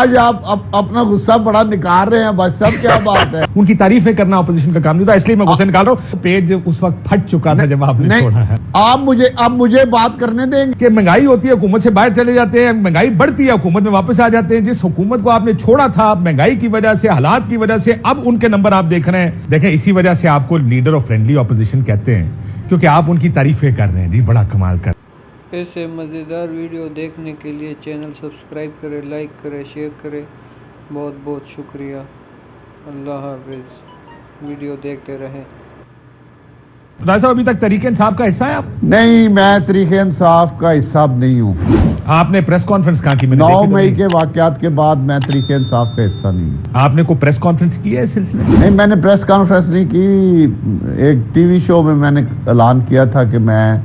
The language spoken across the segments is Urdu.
آج آپ اپنا غصہ بڑا نکال رہے ہیں، بس سب کیا بات ہے؟ ان کی تعریفیں کرنا اپوزیشن کا کام نہیں تھا، اس لیے میں غصے نکال رہا ہوں. پیج اس وقت پھٹ چکا تھا جب آپ نے چھوڑا ہے. آپ مجھے بات کرنے دیں گے کہ مہنگائی ہوتی ہے حکومت سے باہر چلے جاتے ہیں، مہنگائی بڑھتی ہے حکومت میں واپس آ جاتے ہیں. جس حکومت کو آپ نے چھوڑا تھا مہنگائی کی وجہ سے، حالات کی وجہ سے، اب ان کے نمبر آپ دیکھ رہے ہیں. دیکھیں اسی وجہ سے آپ کو لیڈر آف فرینڈلی اپوزیشن کہتے ہیں، کیونکہ آپ ان کی تعریفیں کر رہے ہیں. جی بڑا کمال کر. ایسے مزیدار ویڈیو دیکھنے کے لیے چینل سبسکرائب کریں، لائک کریں، شیئر کریں. بہت بہت شکریہ. اللہ حافظ. ویڈیو دیکھتے رہیں. راجہ صاحب ابھی تک تحریک انصاف کا حصہ ہے آپ؟ نہیں، میں تحریک انصاف کا حصہ نہیں ہوں. آپ نے پریس کانفرنس کہاں کی؟ 9 مئی کے واقعات کے بعد میں تحریک انصاف کا حصہ نہیں ہوں. آپ نے کوئی پریس کانفرنس کی ہے اس سلسلے میں؟ نہیں، میں نے پریس کانفرنس نہیں کی. ایک ٹی وی شو میں نے اعلان کیا تھا کہ میں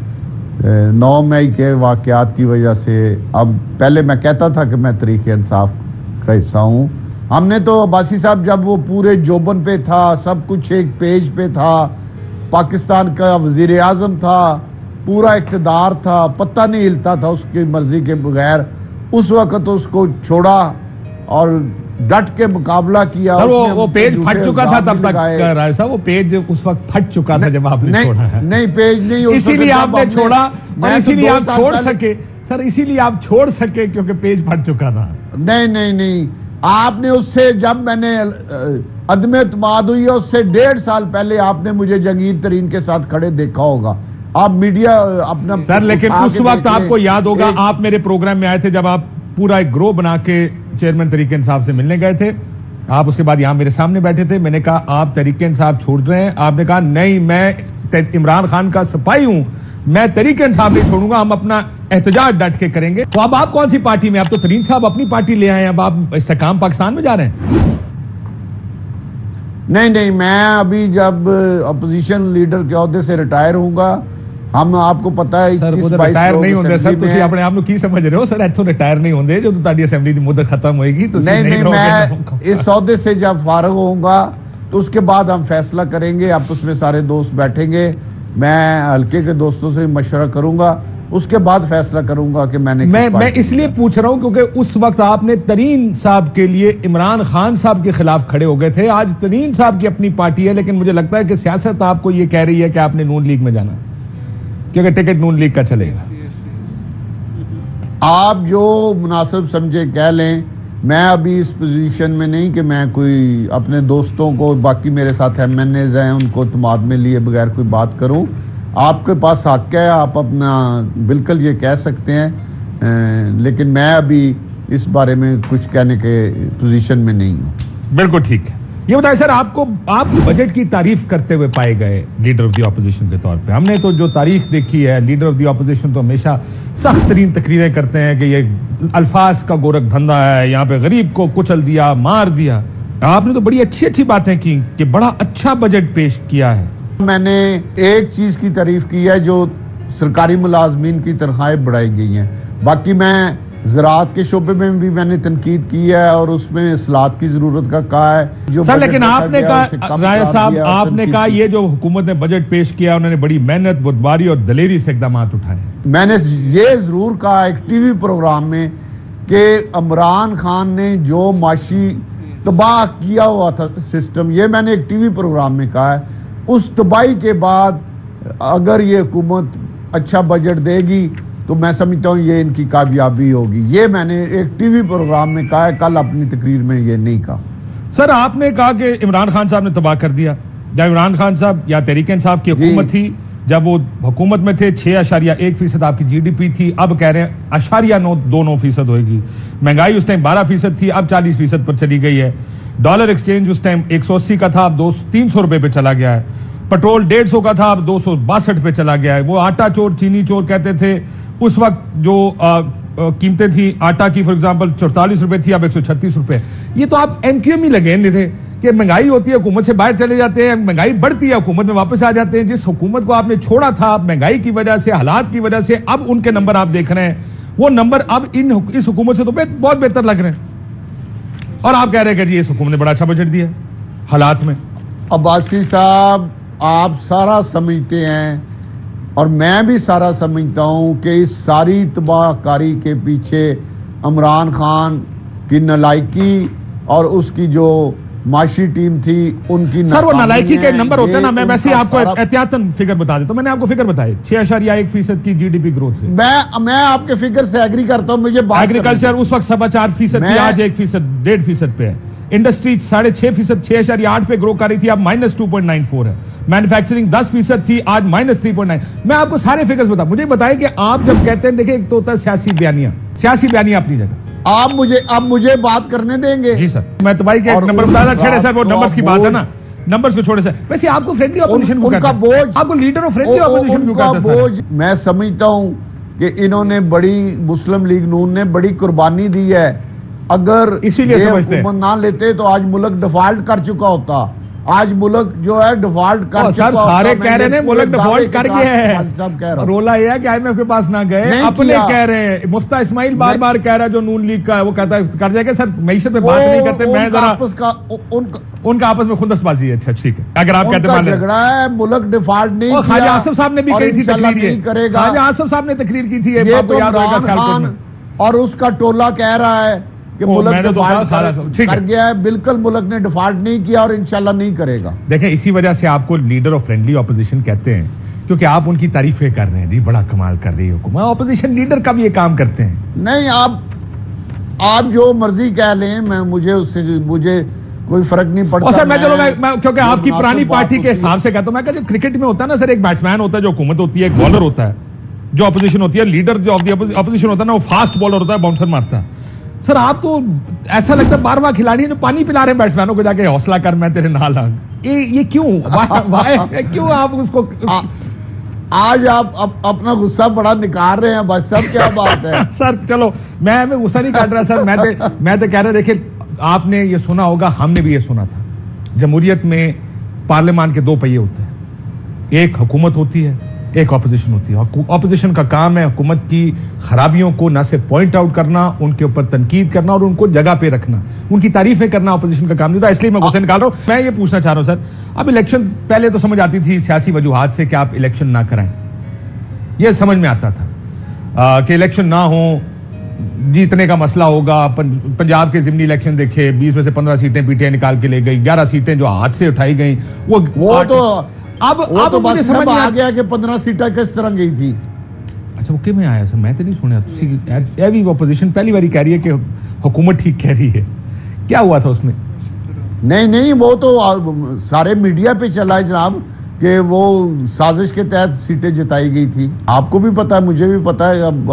9 مئی کے واقعات کی وجہ سے، اب پہلے میں کہتا تھا کہ میں تحریک انصاف کا حصہ ہوں. ہم نے تو عباسی صاحب جب وہ پورے جوبن پہ تھا، سب کچھ ایک پیج پہ تھا، پاکستان کا وزیر اعظم تھا، پورا اقتدار تھا، پتہ نہیں ہلتا تھا اس کی مرضی کے بغیر. اس وقت اس کو چھوڑا اور ڈٹ کے مقابلہ کیا. سر وہ پیج پھٹ چکا تھا تب تک راجہ صاحب، وہ پیج اس وقت پھٹ چکا تھا جب آپ نے چھوڑا ہے. نہیں، پیج نہیں، اسی لیے آپ نے چھوڑا اور اسی لیے آپ چھوڑ سکے. سر اسی لیے آپ چھوڑ سکے کیونکہ پیج پھٹ چکا تھا. نہیں، آپ نے اس سے، جب میں نے عدم اعتماد ہوئی ہے اس سے 1.5 سال پہلے آپ نے مجھے جہانگیر ترین کے ساتھ کھڑے دیکھا ہوگا. آپ میڈیا اپنا سر، لیکن اس وقت آپ کو یاد ہوگا آپ میرے پروگرام میں آئے تھے جب آپ پورا ایک گروہ بنا کے چیئرمین تحریک انصاف سے ملنے گئے تھے. آپ اس کے بعد یہاں میرے سامنے بیٹھے تھے. میں نے کہا آپ تحریک انصاف چھوڑ رہے ہیں؟ آپ نے کہا نہیں، میں عمران خان کا سپاہی ہوں، میں تحریک انصاف نہیں چھوڑوں گا، ہم اپنا احتجاج ڈٹ کے کریں گے. تو اب آپ کون سی پارٹی میں؟ اب تو ترین صاحب اپنی پارٹی لے آئے ہیں، اب آپ استحکام پاکستان میں جا رہے ہیں. نہیں، میں ابھی جب اپوزیشن لیڈر کے عہدے سے ریٹائر ہوں گا، ہم آپ کو پتہ ہے سر وہ ریٹائر نہیں ہوندے. سر تسی اپنے آپ کی سمجھ رہے ہو؟ سر ایتھوں ریٹائر نہیں ہوندے، جو تہاڈی اسمبلی دی مدت ختم ہوئے گی. نہیں، میں اس عہدے سے جب فارغ ہوں گا تو اس کے بعد ہم فیصلہ کریں گے. آپس میں سارے دوست بیٹھیں گے، میں حلقے کے دوستوں سے مشورہ کروں گا، اس کے بعد فیصلہ کروں گا کہ میں اس لیے پوچھ رہا ہوں کیونکہ اس وقت آپ نے ترین صاحب کے لیے عمران خان صاحب کے خلاف کھڑے ہو گئے تھے. آج ترین صاحب کی اپنی پارٹی ہے، لیکن مجھے لگتا ہے کہ سیاست آپ کو یہ کہہ رہی ہے کہ آپ نے نون لیگ میں جانا، کیونکہ ٹکٹ نون لیگ کا چلے گا. آپ جو مناسب سمجھے کہہ لیں. میں ابھی اس پوزیشن میں نہیں کہ میں کوئی اپنے دوستوں کو، باقی میرے ساتھ ایم این ایز ہیں، ان کو اعتماد میں لیے بغیر کوئی بات کروں. آپ کے پاس حق ہے، آپ اپنا بالکل یہ کہہ سکتے ہیں، لیکن میں ابھی اس بارے میں کچھ کہنے کے پوزیشن میں نہیں ہوں. بالکل ٹھیک ہے. یہ بتائیں سر، آپ بجٹ کی تعریف کرتے ہوئے پائے گئے لیڈر آف دی اپوزیشن کے طور پہ. ہم نے تو جو تاریخ دیکھی ہے، لیڈر آف دی اپوزیشن تو ہمیشہ سخت ترین تقریریں کرتے ہیں کہ یہ الفاظ کا گورکھ دھندا ہے، یہاں پہ غریب کو کچل دیا، مار دیا. آپ نے تو بڑی اچھی باتیں کی کہ بڑا اچھا بجٹ پیش کیا ہے. میں نے ایک چیز کی تعریف کی ہے، جو سرکاری ملازمین کی تنخواہیں بڑھائی گئی ہیں. باقی میں زراعت کے شعبے میں بھی میں نے تنقید کی ہے اور اس میں اصلاحات کی ضرورت کا کہا ہے. سر لیکن آپ نے کہا راجہ صاحب، آپ نے کہا یہ جو حکومت نے بجٹ پیش کیا انہوں نے بڑی محنت، بردباری اور دلیری سے اقدامات اٹھائے. میں نے یہ ضرور کہا ایک ٹی وی پروگرام میں کہ عمران خان نے جو معاشی تباہ کیا ہوا تھا سسٹم، یہ میں نے ایک ٹی وی پروگرام میں کہا ہے. اس تباہی کے بعد اگر یہ حکومت اچھا بجٹ دے گی تو میں سمجھتا ہوں یہ ان کی کامیابی ہوگی. یہ میں نے ایک ٹی وی پروگرام میں کہا ہے، کل اپنی تقریر میں یہ نہیں کہا. سر آپ نے کہا کہ عمران خان صاحب نے تباہ کر دیا. جب عمران خان صاحب یا تحریک انصاف کی حکومت تھی، جب وہ حکومت میں تھے 6.1% آپ کی GDP تھی، اب کہہ رہے ہیں 0.29% ہوئے گی. مہنگائی اس ٹائم 12% تھی، اب 40% پر چلی گئی ہے. ڈالر ایکسچینج اس ٹائم 180 کا تھا، اب 300 روپے پہ چلا گیا ہے. پیٹرول 150 کا تھا، اب 262 پہ چلا گیا ہے. وہ آٹا چور چینی چور کہتے تھے اس وقت، جو قیمتیں تھیں آٹا کی فار ایگزامپل 44 روپے تھی، اب 136 روپے. یہ تو آپ MQM ہی لگے نہیں تھے کہ مہنگائی ہوتی ہے حکومت سے باہر چلے جاتے ہیں، مہنگائی بڑھتی ہے حکومت میں واپس آ جاتے ہیں. جس حکومت کو آپ نے چھوڑا تھا مہنگائی کی وجہ سے، حالات کی وجہ سے، اب ان کے نمبر آپ دیکھ رہے ہیں. وہ نمبر اب اس حکومت سے تو بہت بہتر لگ رہے ہیں. اور آپ کہہ رہے ہیں کہ جی اس حکومت نے بڑا اچھا بجٹ دیا حالات میں. عباسی صاحب، آپ سارا سمجھتے ہیں اور میں بھی سارا سمجھتا ہوں کہ اس ساری تباہ کاری کے پیچھے عمران خان کی نالائکی اور اس کی جو معاشی ٹیم تھی ان کی سر وہ نالائکی کے ناکامیاں، نمبر ہوتے ہیں نا، یہ میں ان ویسے ہی کا آپ کو سارا- احتیاطاً فگر بتا دیتا ہوں. میں نے آپ کو فگر بتائی 6.1% کی جی ڈی پی گروتھ ہے. میں آپ کے فگر سے ایگری کرتا ہوں. مجھے بات ایگریکلچر اس وقت 4.25% تھی، میں- آج 1%، 1.5% پہ ہے. انڈسٹری 6.5%، 6.8 پہ گرو کر رہی تھی، اب -2.94 ہے. مینوفیکچرنگ 10% تھی، آج -3.9. میں آپ کو سارے فگرز بتا، مجھے بتائیں کہ آپ جب کہتے ہیں، دیکھیں ایک تو ہوتا ہے سیاسی بیانیہ اپنی جگہ. آپ مجھے بات کرنے دیں گے؟ جی سر، میں تباہی کے ایک اور نمبر ان بتا تھا، چھڑے بات صاحب وہ کو نمبرز کی آپ بات ہے بوجھ- نا، نمبرز کو چھوڑے سر. ویسے آپ کو فرینڈلی اپوزیشن کو ان کہتے کا ہیں، بوجھ، آپ کو لیڈر آف فرینڈلی اپوزیشن ان کیوں کا کہتے ہیں سر؟ بوجھ میں سمجھتا ہوں کہ انہوں نے بڑی مسلم لیگ نون نے بڑی قربانی دی ہے. اگر اسی لیے یہ سمجھتے ہیں. حکومت نہ لیتے تو آج ملک ڈیفالٹ کر چکا ہوتا. آج ملک جو ہے ڈیفالٹ کر چکا سر ہوتا. سارے میں کہہ رہے یہ ہیں پورے ملک دعوے ڈیفالٹ کے کر ساتھ گیا حاجی صاحب کہہ رہا ہے. ہوں. رولا یہ ہے کہ IMF کے پاس نہ گئے، نہیں اپنے کیا. کہہ رہے ہیں. مفتہ اسماعیل بار بار کہہ رہا ہے جو نون لیگ کا ہے، وہ کہتا ہے کر جائے گا. سر معیشت پہ بات نہیں کرتے، میں ذرا ان کا آپس میں خندس بازی ہے. اچھا ٹھیک ہے، اگر آپ کہتے مان لیں. جھگڑا ہے، ملک ڈیفالٹ نہیں اور خواجہ کیا آصف صاحب نے بھی اور کہی تھی انشاءاللہ تقریر، نہیں کرے گا. خواجہ آصف صاحب نے تقریر کی تھی، یہ آپ کو تو یاد ہوگا عمران سیالکوٹ خان میں. اور اس کا ٹولہ کہہ رہا ہے کہ میں ملک نے تو ڈیفالٹ کہا ٹھیک ہے. کر گیا ہے. بالکل ملک نے ڈیفالٹ نہیں کیا اور انشاءاللہ نہیں کرے گا. دیکھیں اسی وجہ سے آپ کو لیڈر آف فرینڈلی اپوزیشن کہتے ہیں، کیونکہ آپ ان کی تعریفیں کر رہے ہیں. جی بڑا کمال کر رہی ہے حکومت. اپوزیشن لیڈر کا بھی یہ کام کرتے ہیں. نہیں، آپ جو مرضی کہہ لیں، مجھے کوئی فرق نہیں پڑتا. اور سر میں چلو میں کیونکہ آپ کی مناسب پرانی بات پارٹی کے ہوتی ہے. حساب سے کہتا ہوں، میں کہتا ہوں کرکٹ میں ہوتا ہے نا سر، ایک بیٹسمین ہوتا ہے جو حکومت ہوتی ہے، ایک بالر ہوتا ہے جو اپوزیشن ہوتی ہے، لیڈر جو اپوزیشن ہوتا ہے نا وہ فاسٹ بالر ہوتا ہے، باؤنسر مارتا ہے. سر آپ تو ایسا لگتا ہے 12واں کھلاڑی جو پانی پلا رہے ہیں بیٹسمینوں کو، جا کے حوصلہ کر میں تیرے نال آ. یہ کیوں کیوں آپ اس کو آج آپ اپنا غصہ بڑا نکال رہے ہیں بس. سب کیا بات ہے؟ سر چلو میں غصہ نہیں کاٹ رہا سر. میں تو کہہ رہا، دیکھیں آپ نے یہ سنا ہوگا، ہم نے بھی یہ سنا تھا، جمہوریت میں پارلیمان کے 2 پہیے ہوتے ہیں. ایک حکومت ہوتی ہے، ایک اپوزیشن ہوتی ہے. اپوزیشن کا کام ہے حکومت کی خرابیوں کو نہ صرف پوائنٹ آؤٹ کرنا، ان کے اوپر تنقید کرنا اور ان کو جگہ پہ رکھنا، ان کی تعریفیں کرنا اپوزیشن کا کام نہیں تھا. اس لیے میں غصے نکال رہا ہوں. میں یہ پوچھنا چاہ رہا ہوں سر، اب الیکشن پہلے تو سمجھ آتی تھی سیاسی وجوہات سے کہ آپ الیکشن نہ کرائیں، یہ سمجھ میں آتا تھا کہ الیکشن نہ ہو، جیتنے کا مسئلہ ہوگا. پنجاب کے ضمنی الیکشن دیکھے، 20 میں سے 15 سیٹیں پی ٹی آئی نکال کے لے گئی، 11 سیٹیں جو ہاتھ سے اٹھائی گئیں وہ تو اب تو مجھے بس سمجھ سب نہیں آ گیا کہ 15 سیٹیں کس طرح گئی تھی. اچھا وہ کیوں میں آیا سر؟ میں تو نہیں سنیا. یہ بھی اپوزیشن پہلی باری کہہ رہی ہے کہ حکومت ٹھیک کہہ رہی ہے. کیا ہوا تھا اس میں؟ نہیں وہ تو سارے میڈیا پہ چلا ہے جناب کہ وہ سازش کے تحت سیٹیں جتائی گئی تھی. آپ کو بھی پتا ہے، مجھے بھی پتا ہے. اب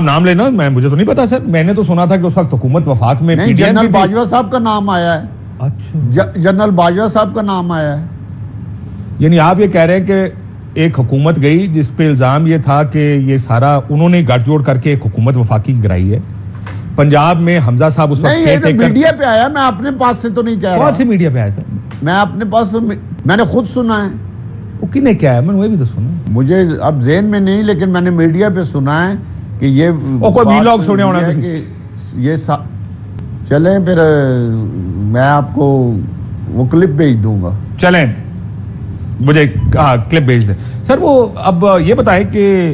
نام لینا، مجھے تو نہیں پتا سر. میں نے تو سنا تھا کہ اس وقت حکومت وفاق میں نہیں، جنرل باجوہ صاحب کا نام آیا ہے. اچھا جنرل باجوہ صاحب کا نام آیا ہے. یعنی آپ یہ کہہ رہے ہیں کہ ایک حکومت گئی جس پہ الزام یہ تھا کہ یہ سارا انہوں نے گٹھ جوڑ کر کے ایک حکومت وفاقی گرائی ہے. پنجاب میں حمزہ صاحب اس وقت نہیں، یہ تو میڈیا پہ آیا، میں اپنے پاس سے تو نہیں کہہ رہا. کون سی میڈیا پہ آیا سر؟ میں اپنے پاس میں نے خود سنا ہے. وہ کنے کیا ہے؟ میں نے وہ بھی تو سنا. مجھے اب ذہن میں نہیں، لیکن میں نے میڈیا پہ سنا ہے کہ یہ کوئی ویلاگ سنے ہونا ہے کہ یہ چلیں پھر میں آپ کو وہ کلپ بھیج دوں گا. چلیں مجھے کلپ بھیج دیں سر. وہ اب یہ بتائیں کہ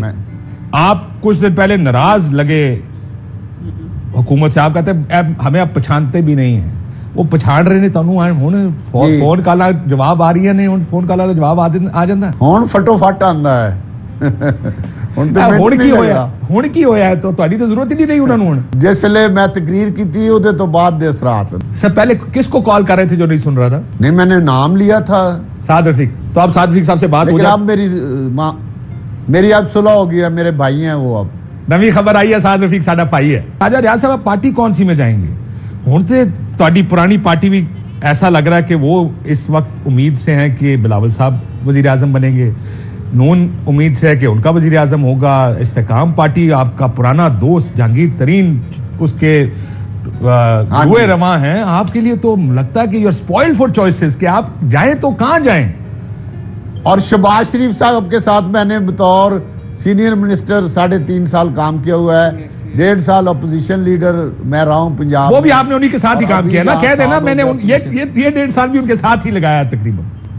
آپ کچھ دن پہلے ناراض لگے حکومت سے. آپ کہتے ہیں ہمیں اب پچھانتے بھی نہیں ہیں. وہ پچھان رہے نے تانوں فون کالا جواب آ رہی ہے. نہیں فون کالا تو جواب آ جاتا ہے. ہون فٹو فٹ آندا ہے. ہن کی ہویا ہے تو تہاڈی تو ضرورت ہی نہیں انہاں نوں. جس لے میں تقریر کی تھی اودے تو بعد دے اثرات. سر پہلے کس کو کال کر رہے تھے جو نہیں سن رہا تھا؟ نہیں، میں نے نام لیا تھا سعد رفیق. تو اب سعد رفیق صاحب سے بات ہو لیکن جائے. اب میری اب صلح ہو گیا. میرے بھائی ہیں وہ. اب نوی خبر آئی ہے سعد رفیق ساڈا بھائی ہے. خواجہ ریاض صاحب پارٹی کون سی میں جائیں گے؟ ہن تے تہاڈی پرانی پارٹی بھی ایسا لگ رہا ہے کہ وہ اس وقت امید سے ہیں کہ بلاول صاحب وزیر اعظم بنیں گے. نون امید سے ہے کہ ان کا وزیر اعظم ہوگا. استحکام پارٹی آپ کا پرانا دوست جہانگیر ترین اس کے روئے رواں ہیں. آپ کے لیے تو لگتا ہے کہ you are spoiled for choices کہ آپ جائیں تو کہاں جائیں. اور شہباز شریف صاحب کے ساتھ میں نے بطور سینئر منسٹر 3.5 سال کام کیا ہوا ہے. 1.5 سال اپوزیشن لیڈر میں رہا ہوں پنجاب. وہ بھی آپ نے انہی کے ساتھ ہی کام کیا نا. کہہ دینا میں نے یہ 1.5 سال بھی ان کے ساتھ ہی لگایا تقریباً.